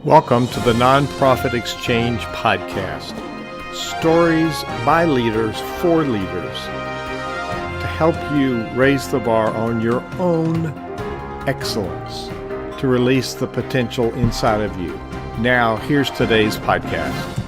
Welcome to the Nonprofit Exchange Podcast. Stories by leaders for leaders to help you raise the bar on your own excellence, to release the potential inside of you. Now, here's today's podcast.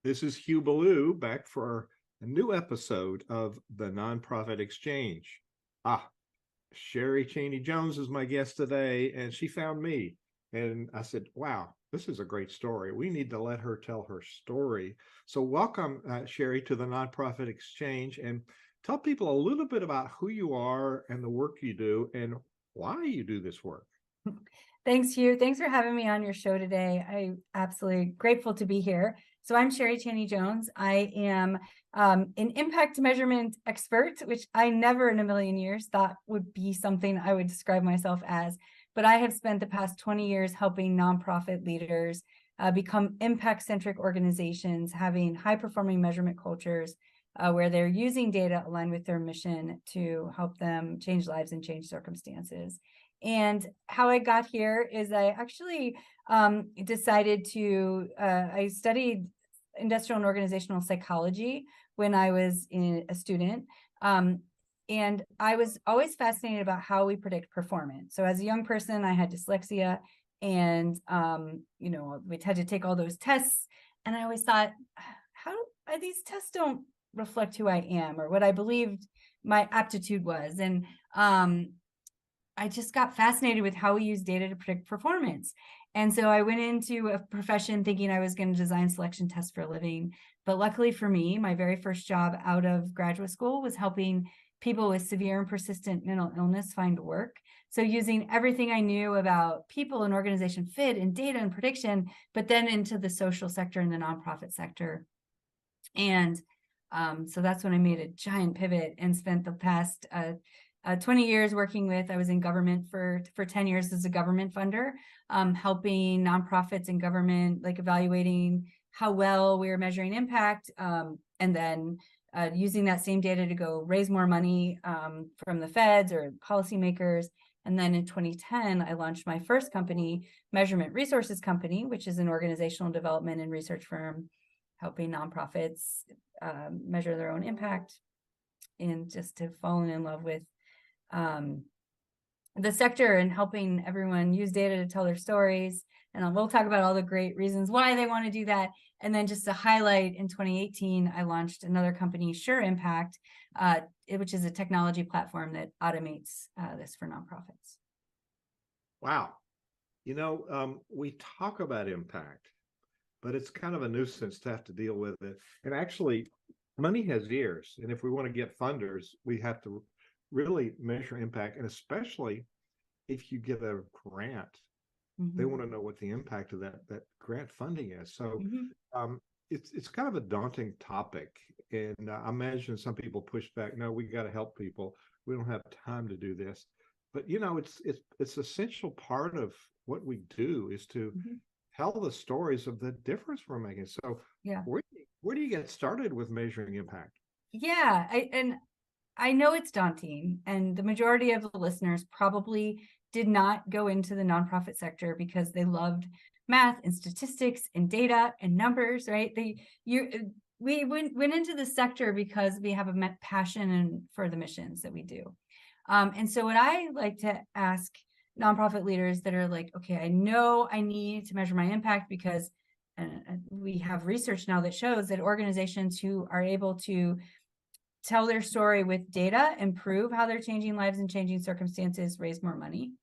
This is Hugh Ballou back for a new episode of the Nonprofit Exchange. Sheri Chaney Jones is my guest today, and she found me. And I said, wow, this is a great story. We need to let her tell her story. So welcome, Sheri, to the Nonprofit Exchange, and tell people a little bit about who you are and the work you do and why you do this work. Thanks, Hugh. Thanks for having me on your show today. I'm absolutely grateful to be here. So I'm Sheri Chaney Jones. I am an impact measurement expert, which I never in a million years thought would be something I would describe myself as. But I have spent the past 20 years helping nonprofit leaders become impact-centric organizations, having high-performing measurement cultures where they're using data aligned with their mission to help them change lives and change circumstances. And how I got here is I actually decided to, I studied industrial and organizational psychology when I was a student. And I was always fascinated about how we predict performance. So as a young person, I had dyslexia and, we had to take all those tests. And I always thought, these tests don't reflect who I am or what I believed my aptitude was. And I just got fascinated with how we use data to predict performance. And so I went into a profession thinking I was going to design selection tests for a living. But luckily for me, my very first job out of graduate school was helping people with severe and persistent mental illness find work. So using everything I knew about people and organization fit and data and prediction, but then into the social sector and the nonprofit sector. And so that's when I made a giant pivot and spent the past 20 years working with, I was in government for 10 years as a government funder, helping nonprofits and government, like evaluating how well we were measuring impact, and then using that same data to go raise more money from the feds or policymakers. And then in 2010, I launched my first company, Measurement Resources Company, which is an organizational development and research firm helping nonprofits measure their own impact, and just have fallen in love with the sector and helping everyone use data to tell their stories. And we'll talk about all the great reasons why they want to do that. And then just to highlight, in 2018, I launched another company, SureImpact, which is a technology platform that automates this for nonprofits. Wow. We talk about impact, but it's kind of a nuisance to have to deal with it. And actually, money has ears. And if we want to get funders, we have to really measure impact. And especially if you get a grant, they want to know what the impact of that grant funding is. So it's kind of a daunting topic. And I imagine some people push back, no, we got to help people. We don't have time to do this. But, it's essential part of what we do is to tell the stories of the difference we're making. So where do you get started with measuring impact? Yeah, I know it's daunting, and the majority of the listeners probably did not go into the nonprofit sector because they loved math and statistics and data and numbers, right? We went into the sector because we have a passion for the missions that we do. And so what I like to ask nonprofit leaders that are like, okay, I know I need to measure my impact because we have research now that shows that organizations who are able to tell their story with data, improve how they're changing lives and changing circumstances, raise more money.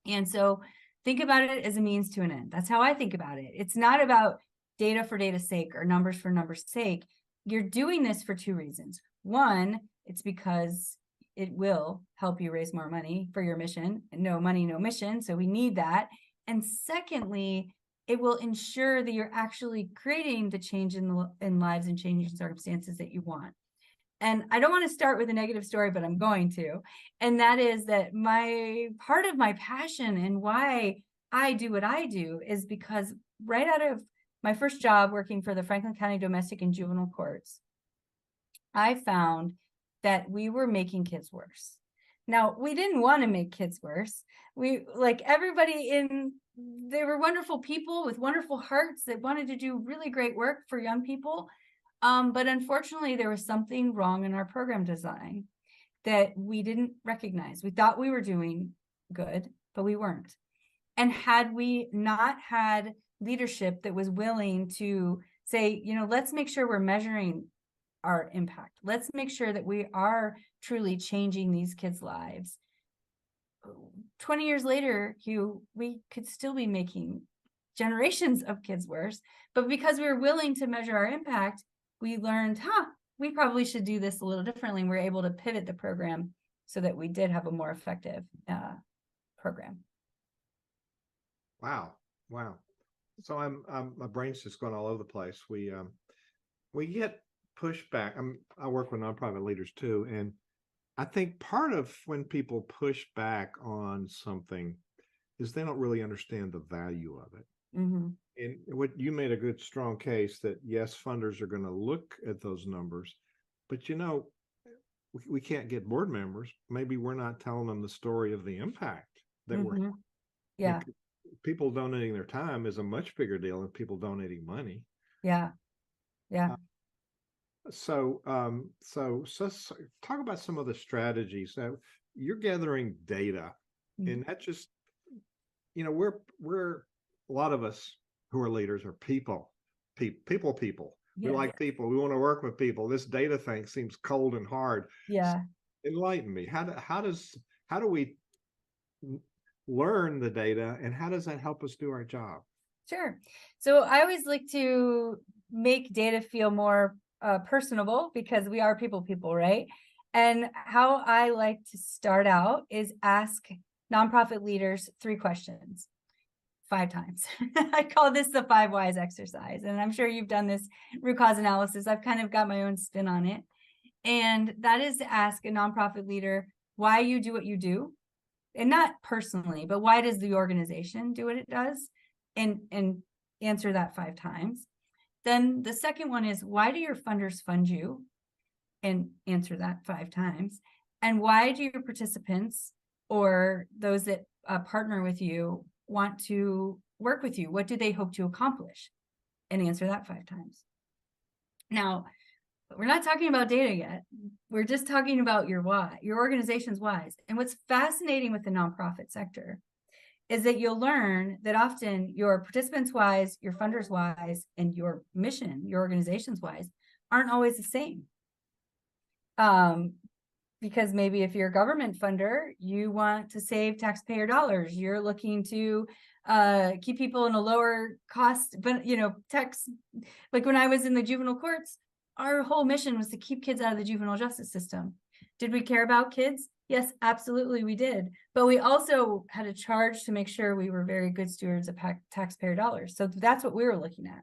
And so think about it as a means to an end. That's how I think about it. It's not about data for data's sake or numbers for numbers' sake. You're doing this for two reasons. One, it's because it will help you raise more money for your mission. No money, no mission. So we need that. And secondly, it will ensure that you're actually creating the change in lives and changing circumstances that you want. And I don't want to start with a negative story, but I'm going to. And that is that part of my passion and why I do what I do is because right out of my first job working for the Franklin County Domestic and Juvenile Courts, I found that we were making kids worse. Now, we didn't want to make kids worse. We, like everybody in they were wonderful people with wonderful hearts that wanted to do really great work for young people. But unfortunately, there was something wrong in our program design that we didn't recognize. We thought we were doing good, but we weren't. And had we not had leadership that was willing to say, let's make sure we're measuring our impact. Let's make sure that we are truly changing these kids' lives. 20 years later, Hugh, we could still be making generations of kids worse. But because we were willing to measure our impact, we learned, we probably should do this a little differently. And we were able to pivot the program so that we did have a more effective program. Wow. So my brain's just going all over the place. We get pushback. I work with nonprofit leaders too, and I think part of when people push back on something is they don't really understand the value of it. Mm-hmm. And what you made a good, strong case that yes, funders are going to look at those numbers, but we can't get board members. Maybe we're not telling them the story of the impact that Mm-hmm. we're. Yeah. People donating their time is a much bigger deal than people donating money. Yeah. So talk about some of the strategies. So you're gathering data, and that just, we're a lot of us who are leaders are people. We like people. We want to work with people. This data thing seems cold and hard. Yeah. Enlighten me. How do we learn the data, and how does that help us do our job? Sure. So I always like to make data feel more personable, because we are people, right? And how I like to start out is ask nonprofit leaders 3 questions 5 times. I call this the 5 whys exercise. And I'm sure you've done this root cause analysis. I've kind of got my own spin on it. And that is to ask a nonprofit leader why you do what you do. And not personally, but why does the organization do what it does? And answer that 5 times. Then the second one is, why do your funders fund you? And answer that 5 times. And why do your participants or those that partner with you want to work with you? What do they hope to accomplish? And answer that 5 times. Now, we're not talking about data yet. We're just talking about your why, your organization's whys. And what's fascinating with the nonprofit sector is that you'll learn that often your participants' whys, your funders' whys, and your mission, your organization's whys, aren't always the same. Because maybe if you're a government funder, you want to save taxpayer dollars. You're looking to keep people in a lower cost, but tax. Like when I was in the juvenile courts, our whole mission was to keep kids out of the juvenile justice system. Did we care about kids? Yes, absolutely we did. But we also had a charge to make sure we were very good stewards of taxpayer dollars. So that's what we were looking at,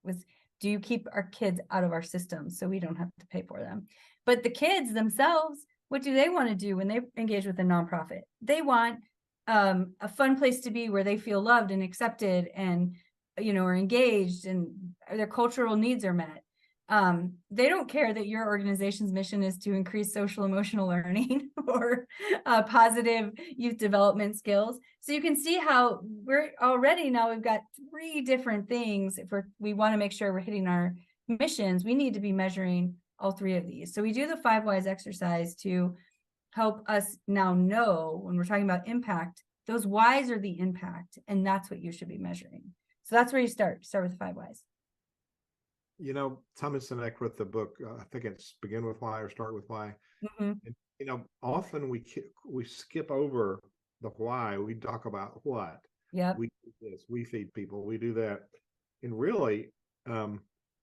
was, do you keep our kids out of our system so we don't have to pay for them? But the kids themselves, what do they want to do when they engage with a nonprofit? They want a fun place to be where they feel loved and accepted and, are engaged and their cultural needs are met. They don't care that your organization's mission is to increase social emotional learning or positive youth development skills. So you can see how we've got 3 different things. If we want to make sure we're hitting our missions, we need to be measuring all 3 of these. So we do the 5 whys exercise to help us now know when we're talking about impact, those whys are the impact, and that's what you should be measuring. So that's where you start with the 5 whys. Thomas Sinek wrote the book, I think it's Begin with Why or Start with Why. Mm-hmm. And, often we skip over the why. We talk about what. Yeah. We do this, we feed people, we do that. And really,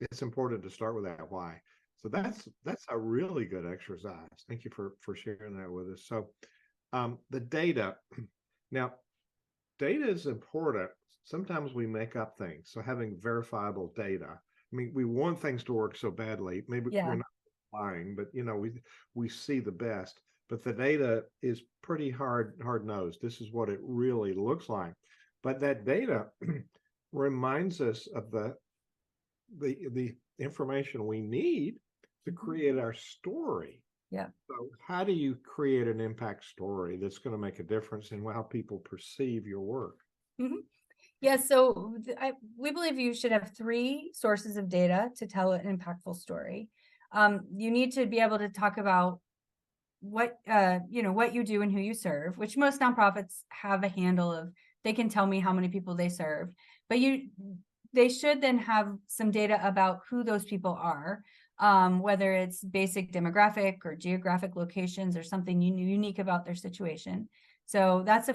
it's important to start with that why. So that's a really good exercise. Thank you for sharing that with us. So the data. Now, data is important. Sometimes we make up things. So having verifiable data. I mean, we want things to work so badly. Maybe we're not lying, but we see the best. But the data is pretty hard-nosed. This is what it really looks like. But that data reminds us of the information we need to create our story. Yeah. So how do you create an impact story that's going to make a difference in how people perceive your work? Mm-hmm. Yeah, so we believe you should have 3 sources of data to tell an impactful story. You need to be able to talk about what what you do and who you serve, which most nonprofits have a handle of. They can tell me how many people they serve, but they should then have some data about who those people are, whether it's basic demographic or geographic locations or something unique about their situation. So that's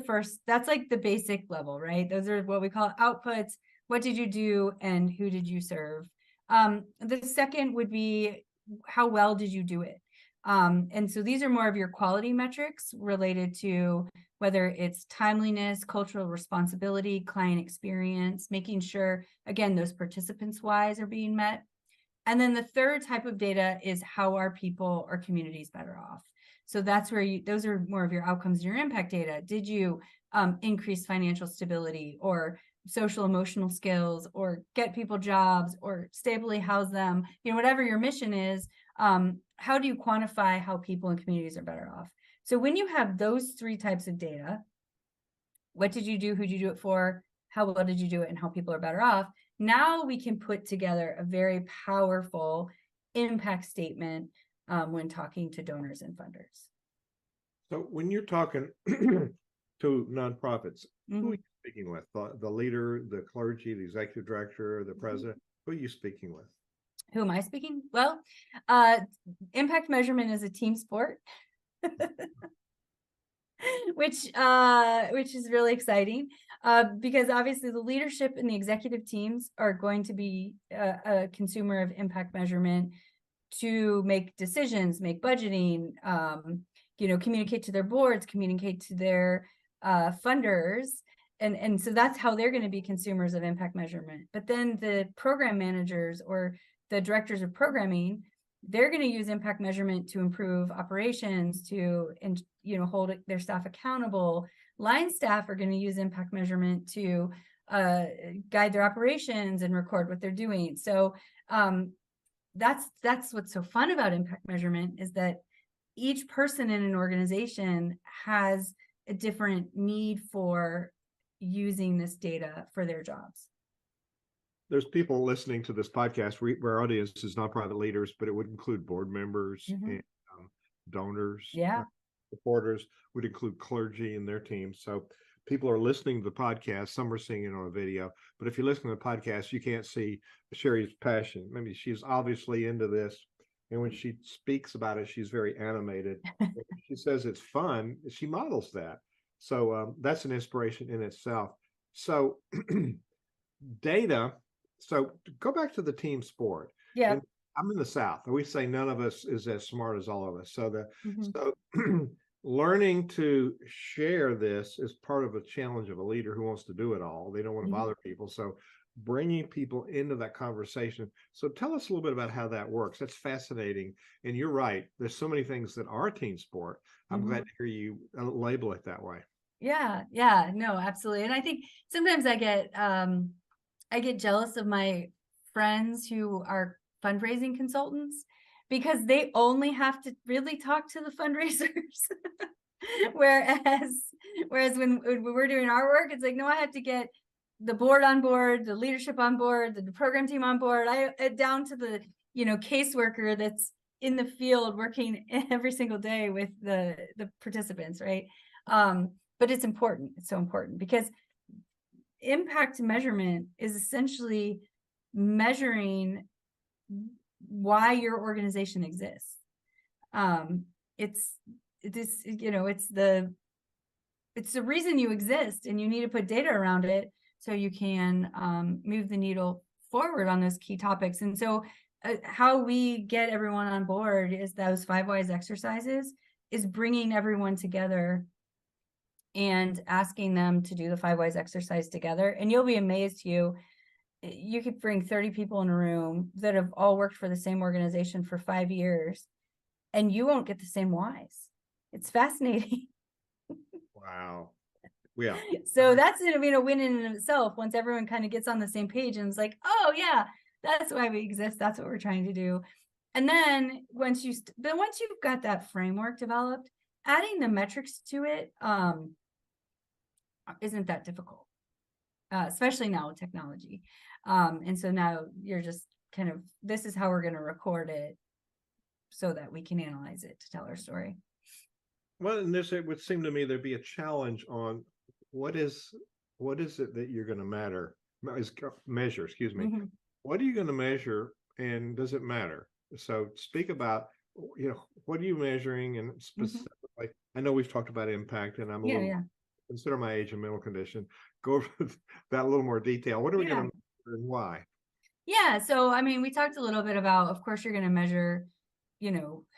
that's like the basic level, right? Those are what we call outputs. What did you do and who did you serve? The second would be, how well did you do it? And so these are more of your quality metrics related to whether it's timeliness, cultural responsibility, client experience, making sure, again, those participants' whys are being met. And then the third type of data is, how are people or communities better off? So that's where those are more of your outcomes and your impact data. Did you increase financial stability or social emotional skills, or get people jobs, or stably house them? Whatever your mission is, how do you quantify how people and communities are better off? So when you have those 3 types of data, what did you do, who did you do it for, how well did you do it, and how people are better off, now we can put together a very powerful impact statement when talking to donors and funders. So when you're talking to nonprofits, who are you speaking with? The leader, the clergy, the executive director, the president? Who are you speaking with? Who am I speaking? Well, impact measurement is a team sport, which is really exciting, because obviously the leadership and the executive teams are going to be a consumer of impact measurement to make decisions, make budgeting, communicate to their boards, communicate to their funders. And so that's how they're going to be consumers of impact measurement. But then the program managers or the directors of programming, they're going to use impact measurement to improve operations, to hold their staff accountable. Line staff are going to use impact measurement to guide their operations and record what they're doing. So that's what's so fun about impact measurement, is that each person in an organization has a different need for using this data for their jobs. There's people listening to this podcast. Our audience is nonprofit leaders, but it would include board members and donors, supporters, would include clergy and their teams. So people are listening to the podcast. Some are seeing it on a video, but if you listen to the podcast, you can't see Sheri's passion. Maybe she's obviously into this, and when she speaks about it, she's very animated. She says it's fun. She models that. So that's an inspiration in itself. So data. So go back to the team sport. Yeah. I'm in the South, and we say none of us is as smart as all of us. So so learning to share this is part of a challenge of a leader who wants to do it all. They don't want to bother people. So bringing people into that conversation. So tell us a little bit about how that works. That's fascinating. And you're right. There's so many things that are team sport. I'm glad to hear you label it that way. Yeah, no, absolutely. And I think sometimes I get jealous of my friends who are fundraising consultants, because they only have to really talk to the fundraisers. whereas when we're doing our work, it's like, no, I have to get the board on board, the leadership on board, the program team on board, down to the caseworker that's in the field working every single day with the participants, right? But it's important. It's so important, because impact measurement is essentially measuring why your organization exists. It's the reason you exist, and you need to put data around it so you can move the needle forward on those key topics. And so how we get everyone on board is those 5 whys exercises, is bringing everyone together and asking them to do the 5 whys exercise together. And you'll be amazed. You could bring 30 people in a room that have all worked for the same organization for 5 years, and you won't get the same whys. It's fascinating. Wow. Yeah. So that's a win in itself, once everyone kind of gets on the same page and is like, oh yeah, that's why we exist. That's what we're trying to do. And then once you've got that framework developed, adding the metrics to it isn't that difficult. especially now with technology. And so now you're just kind of, this is how we're going to record it so that we can analyze it to tell our story. Well, and it would seem to me there'd be a challenge on what is it that you're going to measure, excuse me. Mhm. What are you going to measure, and does it matter? So speak about, what are you measuring, and specifically, I know we've talked about impact, and I'm a little, consider my age and mental condition, go over that a little more detail. What are we going to measure and why? Yeah. So, I mean, we talked a little bit about, of course, you're going to measure,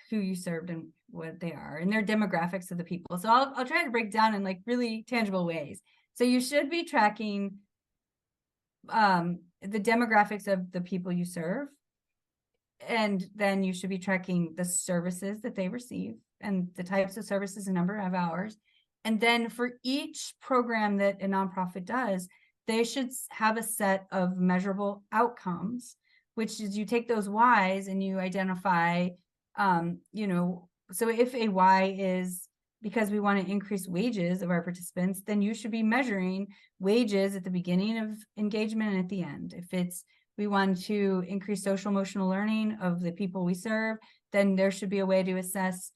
who you served and what they are and their demographics of the people. So I'll try to break down in like really tangible ways. So you should be tracking the demographics of the people you serve. And then you should be tracking the services that they receive and the types of services and number of hours. And then for each program that a nonprofit does, they should have a set of measurable outcomes, which is you take those whys and you identify, so if a why is because we want to increase wages of our participants, then you should be measuring wages at the beginning of engagement and at the end. If it's we want to increase social emotional learning of the people we serve, then there should be a way to assess,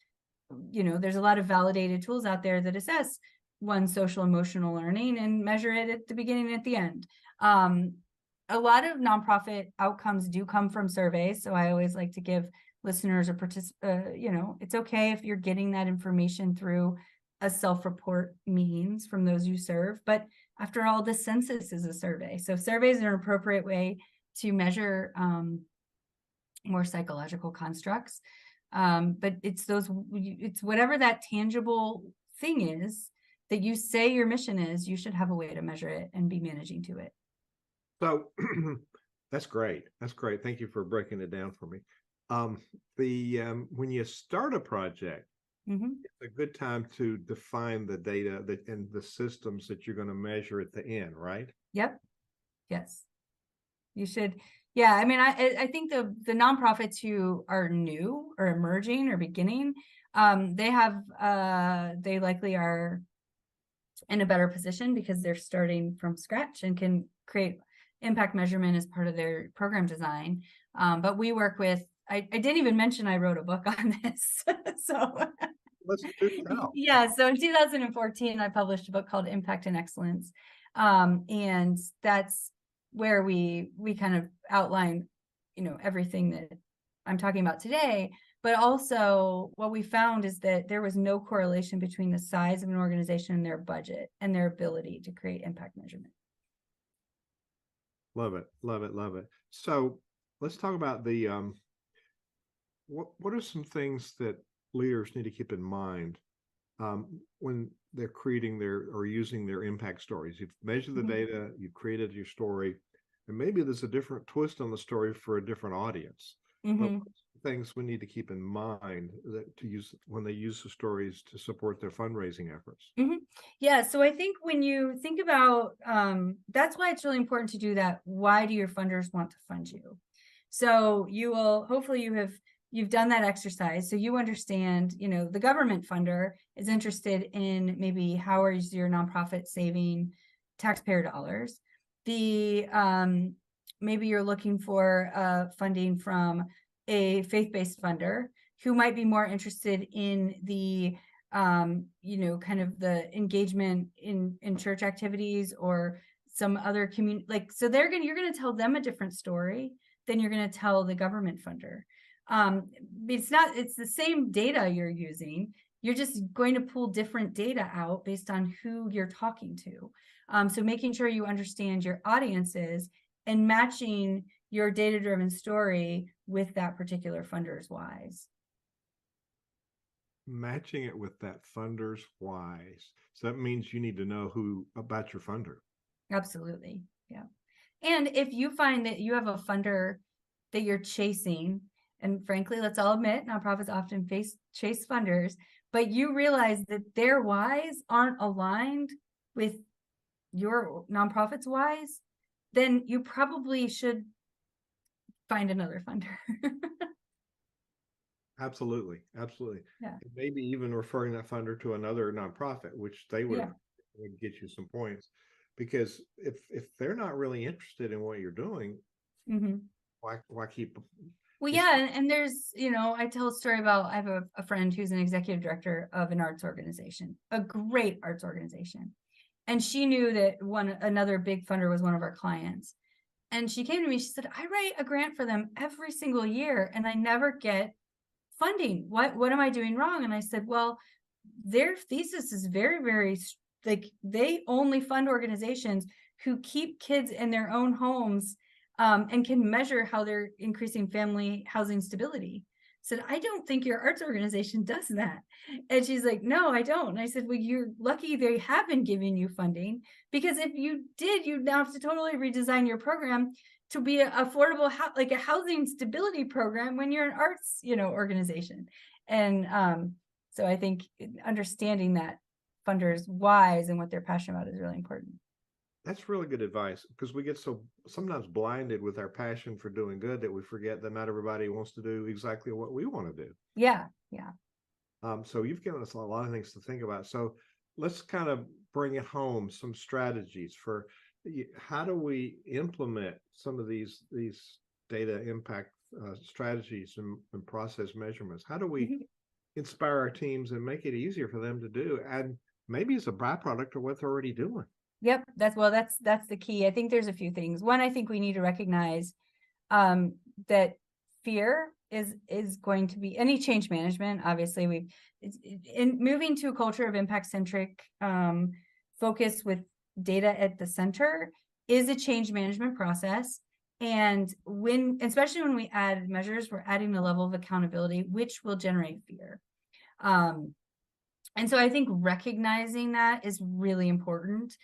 there's a lot of validated tools out there that assess one's social emotional learning and measure it at the beginning and at the end. A lot of nonprofit outcomes do come from surveys. So I always like to give listeners it's okay if you're getting that information through a self-report means from those you serve. But after all, the census is a survey. So surveys are an appropriate way to measure more psychological constructs. But it's whatever that tangible thing is that you say your mission is, you should have a way to measure it and be managing to it. So that's great. That's great. Thank you for breaking it down for me. When you start a project, it's a good time to define the data and the systems that you're going to measure at the end, right? Yep. Yes. You should. Yeah. I mean, I think the nonprofits who are new or emerging or beginning, they likely are in a better position because they're starting from scratch and can create impact measurement as part of their program design. But we work with, I didn't even mention I wrote a book on this. So let's do that. Yeah. So in 2014, I published a book called Impact and Excellence. And that's where we kind of outline, everything that I'm talking about today. But also what we found is that there was no correlation between the size of an organization and their budget and their ability to create impact measurement. Love it. Love it. Love it. So let's talk about the, what are some things that leaders need to keep in mind when they're creating or using their impact stories? You've measured the data, you've created your story, and maybe there's a different twist on the story for a different audience. But things we need to keep in mind that to use when they use the stories to support their fundraising efforts. Yeah. So I think when you think about, that's why it's really important to do that. Why do your funders want to fund you? So you will, hopefully you've done that exercise. So you understand, the government funder is interested in maybe how is your nonprofit saving taxpayer dollars. Maybe you're looking for funding from a faith-based funder who might be more interested in the, kind of the engagement in church activities or some other community. So you're going to tell them a different story than you're going to tell the government funder. It's the same data you're using. You're just going to pull different data out based on who you're talking to. So making sure you understand your audiences and matching your data-driven story with that particular funder's whys. Matching it with that funder's whys. So that means you need to know about your funder. Absolutely. Yeah. And if you find that you have a funder that you're chasing, and frankly, let's all admit, nonprofits often chase funders, but you realize that their whys aren't aligned with your nonprofit's whys, then you probably should find another funder. Absolutely. Absolutely. Yeah. Maybe even referring that funder to another nonprofit, which they would get you some points. because if they're not really interested in what you're doing, why keep? Well, yeah, and there's, I tell a story about, I have a friend who's an executive director of an arts organization, a great arts organization. And she knew that another big funder was one of our clients. And she came to me, she said, I write a grant for them every single year and I never get funding. What am I doing wrong? And I said, well, their thesis is very, very, like, they only fund organizations who keep kids in their own homes and can measure how they're increasing family housing stability. Said, I don't think your arts organization does that. And she's like, no, I don't. And I said, well, you're lucky they have been giving you funding, because if you did, you'd now have to totally redesign your program to be an affordable, like a housing stability program when you're an arts, organization. And so I think understanding that funders' whys and what they're passionate about is really important. That's really good advice, because we get so sometimes blinded with our passion for doing good that we forget that not everybody wants to do exactly what we want to do. Yeah. So you've given us a lot of things to think about. So let's kind of bring it home, some strategies for how do we implement some of these data impact strategies and process measurements? How do we inspire our teams and make it easier for them to do? And maybe it's a byproduct of what they're already doing. Yep, that's the key. I think there's a few things. One, I think we need to recognize that fear is going to be any change management. Obviously, in moving to a culture of impact-centric focus with data at the center is a change management process. And especially when we add measures, we're adding a level of accountability, which will generate fear. And so I think recognizing that is really important.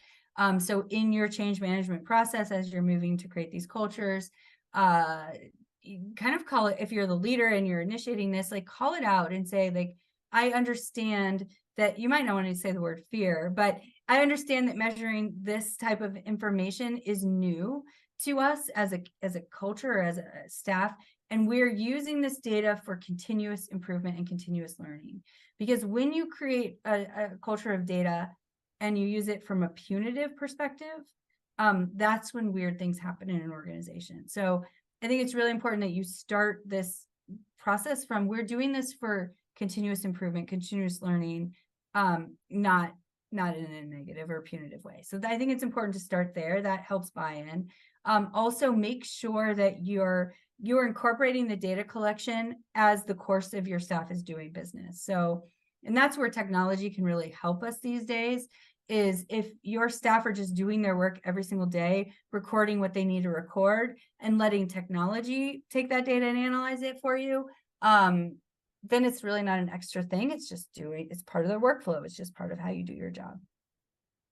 So in your change management process, as you're moving to create these cultures, you kind of call it, if you're the leader and you're initiating this, like, call it out and say, like, I understand that you might not want to say the word fear, but I understand that measuring this type of information is new to us as a culture, as a staff, and we're using this data for continuous improvement and continuous learning. Because when you create a culture of data and you use it from a punitive perspective, that's when weird things happen in an organization. So I think it's really important that you start this process from, we're doing this for continuous improvement, continuous learning, not in a negative or punitive way. So I think it's important to start there. That helps buy-in. Also, make sure that you're incorporating the data collection as the course of your staff is doing business. So, and that's where technology can really help us these days, is if your staff are just doing their work every single day, recording what they need to record and letting technology take that data and analyze it for you, then it's really not an extra thing. It's just it's part of their workflow. It's just part of how you do your job.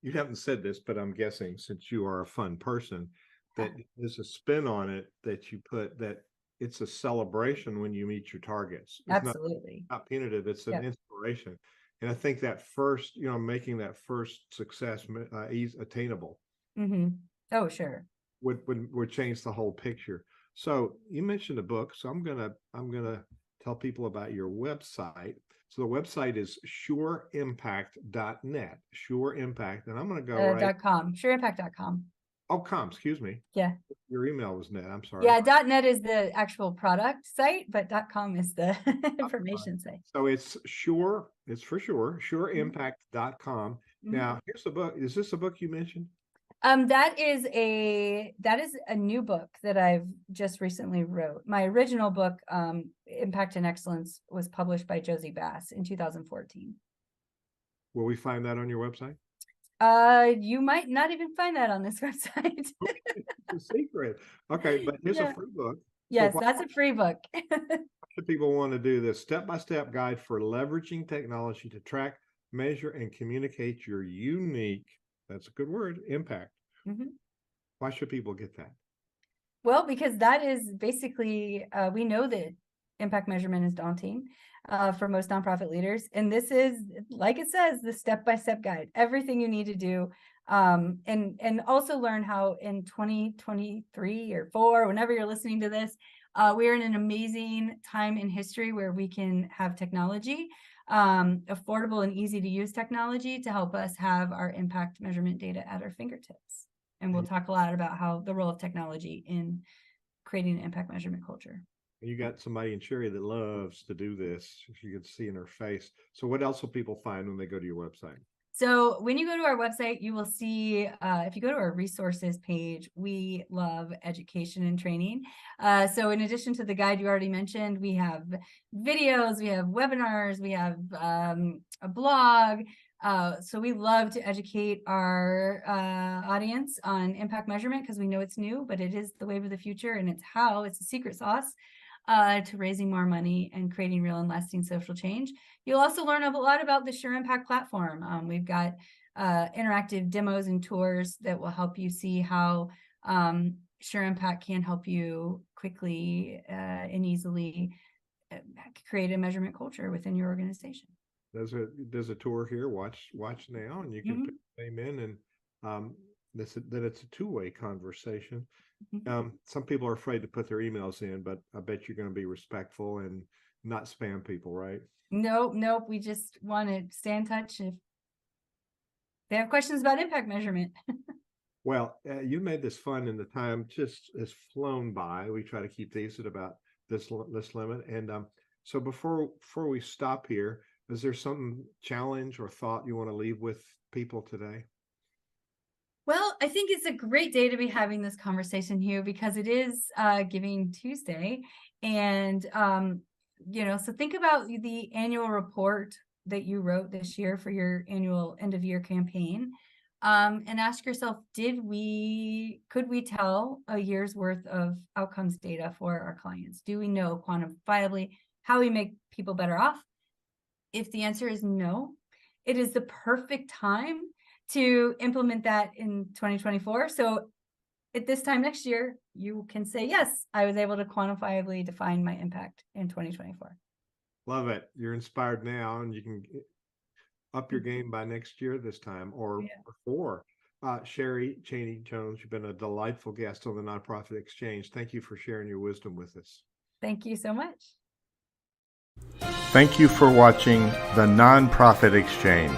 You haven't said this, but I'm guessing, since you are a fun person, that there's a spin on it that you put, that it's a celebration when you meet your targets. It's Absolutely. not punitive. It's an inspiration. And I think that first, making that first success attainable. Oh, sure. Would change the whole picture. So you mentioned a book. So I'm gonna tell people about your website. So the website is SureImpact.net. SureImpact. And I'm gonna go .com. SureImpact.com. Oh, excuse me. Yeah. Your email was net. I'm sorry. Yeah, .net is the actual product site, but .com is the information site. So it's for sure, SureImpact.com. Now, here's the book. Is this a book you mentioned? That is a new book that I've just recently wrote. My original book, Impact and Excellence, was published by Jossey Bass in 2014. Will we find that on your website? You might not even find that on this website. It's a secret. Okay, but here's a free book. Yes, so that's a free book. Should people want to do this step-by-step guide for leveraging technology to track, measure, and communicate your unique, that's a good word, impact? Why should people get that? Well, because that is basically, we know that impact measurement is daunting for most nonprofit leaders. And this is, like it says, the step-by-step guide, everything you need to do. And also learn how in 2023 or 4, whenever you're listening to this, we're in an amazing time in history where we can have technology, affordable and easy to use technology to help us have our impact measurement data at our fingertips. And we'll talk a lot about how the role of technology in creating an impact measurement culture. You got somebody in Sheri that loves to do this. If you could see in her face. So what else will people find when they go to your website? So when you go to our website, you will see, if you go to our resources page, we love education and training. So in addition to the guide you already mentioned, we have videos, we have webinars, we have a blog. So we love to educate our audience on impact measurement because we know it's new, but it is the wave of the future, and it's a secret sauce to raising more money and creating real and lasting social change. You'll also learn a lot about the SureImpact platform. We've got interactive demos and tours that will help you see how SureImpact can help you quickly and easily create a measurement culture within your organization. There's a tour here. Watch now, and you can put your name in, and that it's a two-way conversation. Some people are afraid to put their emails in, but I bet you're going to be respectful and not spam people, right? Nope. We just want to stay in touch if they have questions about impact measurement. Well, you made this fun, and the time just has flown by. We try to keep these at about this limit. And so before we stop here, is there some challenge or thought you want to leave with people today? Well, I think it's a great day to be having this conversation, Hugh, because it is Giving Tuesday. And, so think about the annual report that you wrote this year for your annual end of year campaign, and ask yourself, could we tell a year's worth of outcomes data for our clients? Do we know quantifiably how we make people better off? If the answer is no, it is the perfect time to implement that in 2024. So at this time next year, you can say, yes, I was able to quantifiably define my impact in 2024. Love it. You're inspired now, and you can up your game by next year this time or before. Sheri Chaney Jones, you've been a delightful guest on the Nonprofit Exchange. Thank you for sharing your wisdom with us. Thank you so much. Thank you for watching the Nonprofit Exchange.